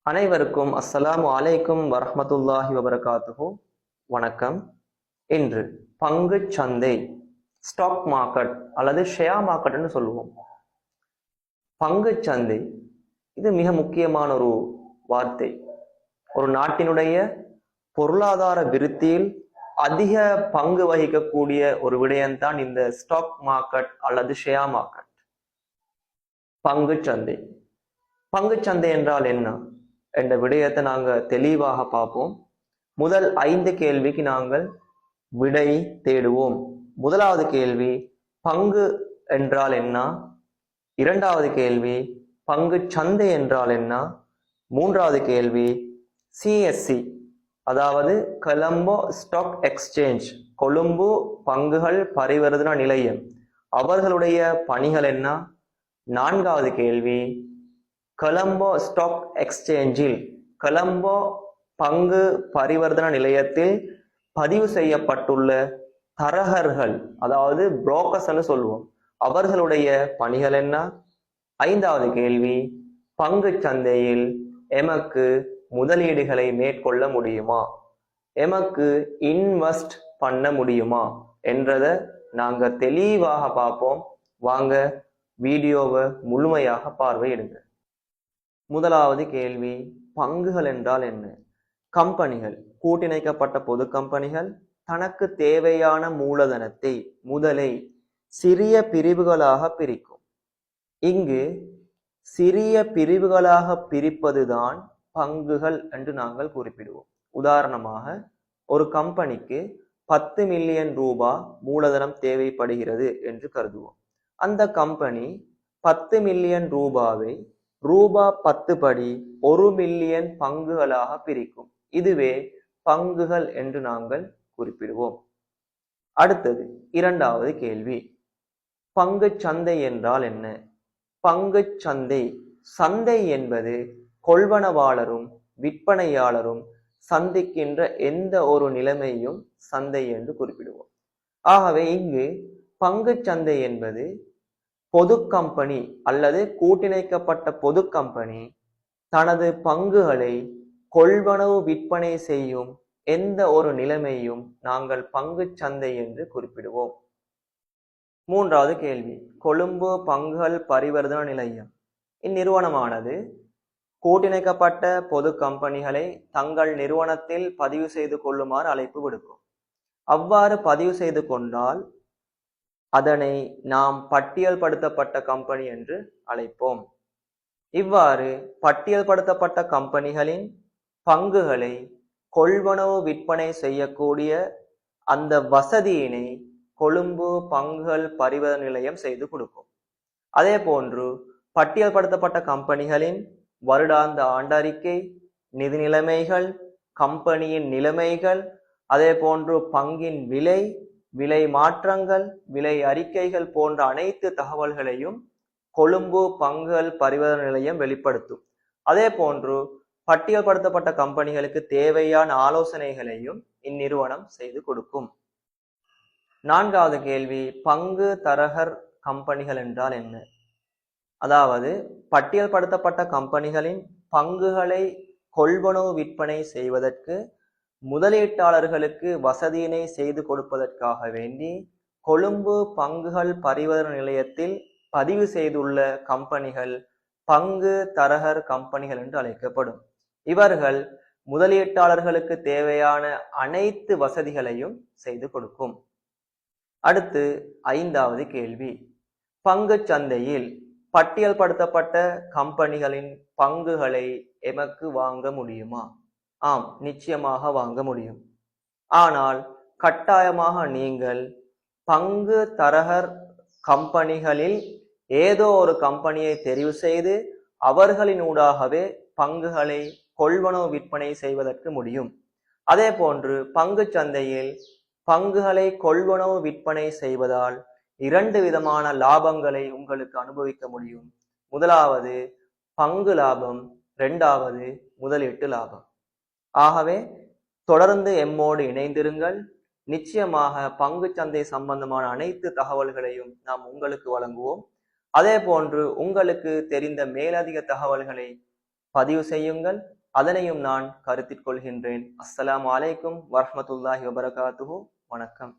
அனைவருக்கும் அஸ்ஸலாமு அலைக்கும் வரஹ்மத்துல்லாஹி வபரகாத்துஹு. வணக்கம். இன்று பங்கு சந்தை, ஸ்டாக் மார்க்கெட் அல்லது ஷேர் மார்க்கெட்னு சொல்லுவோம். பங்கு சந்தை இது மிக முக்கியமான ஒரு வார்த்தை. ஒரு நாட்டினுடைய பொருளாதார விருத்தியில் அதிக பங்கு வகிக்கக்கூடிய ஒரு விடயம்தான் இந்த ஸ்டாக் மார்க்கெட் அல்லது ஷேர் மார்க்கெட். பங்கு சந்தை பங்குச்சந்தை என்றால் என்ன என்ற விடயத்தை நாங்கள் தெளிவாக பார்ப்போம். முதல் 5 கேள்விக்கு நாங்கள் விடை தேடுவோம். முதலாவது கேள்வி, பங்கு என்றால் என்ன? இரண்டாவது கேள்வி, பங்கு சந்தை என்றால் என்ன? மூன்றாவது கேள்வி, சிஎஸ்சி அதாவது கொலம்போ ஸ்டாக் எக்ஸ்சேஞ்ச், கொழும்பு பங்குகள் பரிவர்த்தனை நிலையம், அவர்களுடைய பணிகள் என்ன? நான்காவது கேள்வி, கொலம்போ ஸ்டாக் எக்ஸ்சேஞ்சில், கொலம்போ பங்கு பரிவர்த்தனை நிலையத்தில் பதிவு செய்யப்பட்டுள்ள தரகர்கள் அதாவது புரோக்கர்ஸ்னு சொல்லுவோம், அவர்களுடைய பணிகள் என்ன? ஐந்தாவது கேள்வி, பங்கு சந்தையில் எமக்கு முதலீடுகளை மேற்கொள்ள முடியுமா, எமக்கு இன்வெஸ்ட் பண்ண முடியுமா என்றதை நாங்க தெளிவாக பார்ப்போம். வாங்க வீடியோவை முழுமையாக பார்வையிடுங்க. முதலாவது கேள்வி, பங்குகள் என்றால் என்ன? கம்பெனிகள், கூட்டிணைக்கப்பட்ட பொது கம்பெனிகள் தனக்கு தேவையான மூலதனத்தை, முதலை சிறிய பிரிவுகளாக பிரிக்கும். இங்கு சிறிய பிரிவுகளாக பிரிப்பதுதான் பங்குகள் என்று நாங்கள் குறிப்பிடுவோம். உதாரணமாக, ஒரு கம்பெனிக்கு 10 மில்லியன் ரூபாய் மூலதனம் தேவைப்படுகிறது என்று கருதுவோம். அந்த கம்பெனி 10 மில்லியன் ரூபாவை ரூபாய் 10 படி 1 மில்லியன் பங்குகளாக பிரிக்கும். இதுவே பங்குகள் என்று நாங்கள் குறிப்பிடுவோம். அடுத்தது இரண்டாவது கேள்வி, பங்கு சந்தை என்றால் என்ன? பங்கு சந்தை, சந்தை என்பது கொள்வனவாளரும் விற்பனையாளரும் சந்திக்கின்ற எந்த ஒரு நிலைமையும் சந்தை என்று குறிப்பிடுவோம். ஆகவே இங்கு பங்கு சந்தை என்பது பொது கம்பெனி அல்லது கூட்டிணைக்கப்பட்ட பொது கம்பெனி தனது பங்குகளை கொள்வனவு விற்பனை செய்யும் எந்த ஒரு நிலைமையும் நாங்கள் பங்கு சந்தை என்று குறிப்பிடுவோம். மூன்றாவது கேள்வி, கொழும்பு பங்குகள் பரிவர்த்தனை நிலையம். இந்நிறுவனமானது கூட்டிணைக்கப்பட்ட பொது கம்பெனிகளை தங்கள் நிறுவனத்தில் பதிவு செய்து கொள்ளுமாறு அழைப்பு விடுக்கும். அவ்வாறு பதிவு செய்து கொண்டால் அதனை நாம் பட்டியல் படுத்தப்பட்ட கம்பெனி என்று அழைப்போம். இவ்வாறு பட்டியல் படுத்தப்பட்ட கம்பெனிகளின் பங்குகளை கொள்வனவு விற்பனை செய்யக்கூடிய அந்த வசதியினை கொழும்பு பங்குகள் பரிவர்த்தனை நிலையம் செய்து கொடுக்கும். அதே போன்று பட்டியல் படுத்தப்பட்ட கம்பெனிகளின் வருடாந்த ஆண்டறிக்கை, நிதி நிலைமைகள், கம்பெனியின் நிலைமைகள், அதே போன்று பங்கின் விலை, விலை மாற்றங்கள், விலை அறிக்கைகள் போன்ற அனைத்து தகவல்களையும் கொழும்பு பங்குகள் பரிவர்த்தனை நிலையம் வெளிப்படுத்தும். அதே போன்று பட்டியல்படுத்தப்பட்ட கம்பெனிகளுக்கு தேவையான ஆலோசனைகளையும் இந்நிறுவனம் செய்து கொடுக்கும். நான்காவது கேள்வி, பங்கு தரகர் கம்பெனிகள் என்றால் என்ன? அதாவது பட்டியல்படுத்தப்பட்ட கம்பெனிகளின் பங்குகளை கொள்வனவு விற்பனை செய்வதற்கு முதலீட்டாளர்களுக்கு வசதியினை செய்து கொடுப்பதற்காக வேண்டி கொழும்பு பங்குகள் பரிவர்த்தனை நிலையத்தில் பதிவு செய்துள்ள கம்பெனிகள் பங்கு தரகர் கம்பெனிகள் என்று அழைக்கப்படும். இவர்கள் முதலீட்டாளர்களுக்கு தேவையான அனைத்து வசதிகளையும் செய்து கொடுக்கும். அடுத்து ஐந்தாவது கேள்வி, பங்கு சந்தையில் பட்டியல் படுத்தப்பட்ட கம்பெனிகளின் பங்குகளை எமக்கு வாங்க முடியுமா? ஆம், நிச்சயமாக வாங்க முடியும். ஆனால் கட்டாயமாக நீங்கள் பங்கு தரகர் கம்பெனிகளில் ஏதோ ஒரு கம்பெனியை தெரிவு செய்து அவர்களினூடாகவே பங்குகளை கொள்வனவு விற்பனை செய்வதற்கு முடியும். அதே போன்று பங்கு சந்தையில் பங்குகளை கொள்வனவு விற்பனை செய்வதால் 2 விதமான லாபங்களை உங்களுக்கு அனுபவிக்க முடியும். முதலாவது பங்கு லாபம், இரண்டாவது முதலீட்டு லாபம். ஆகவே தொடர்ந்து எம்மோடு இணைந்திருங்கள். நிச்சயமாக பங்கு சந்தை சம்பந்தமான அனைத்து தகவல்களையும் நாம் உங்களுக்கு வழங்குவோம். அதே போன்று உங்களுக்கு தெரிந்த மேலதிக தகவல்களை பதிவு செய்யுங்கள், அதனையும் நான் கருத்தில் கொள்கின்றேன். அஸ்ஸலாமு அலைக்கும் வரஹ்மத்துல்லாஹி வபரகாத்துஹு. வணக்கம்.